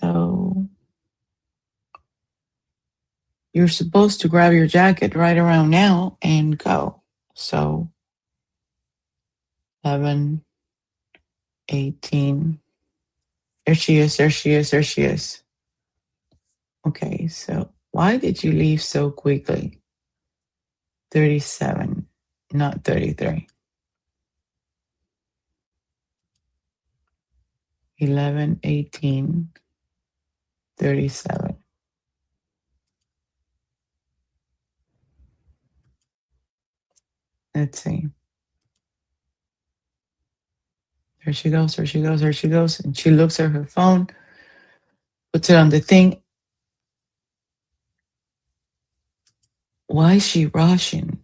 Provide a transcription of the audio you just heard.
So you're supposed to grab your jacket right around now and go. So 11, 18. There she is, there she is, there she is. Okay, so why did you leave so quickly? 37, not 33. 11, 18, 37. Let's see. There she goes, there she goes, there she goes. And she looks at her phone, puts it on the thing. Why is she rushing?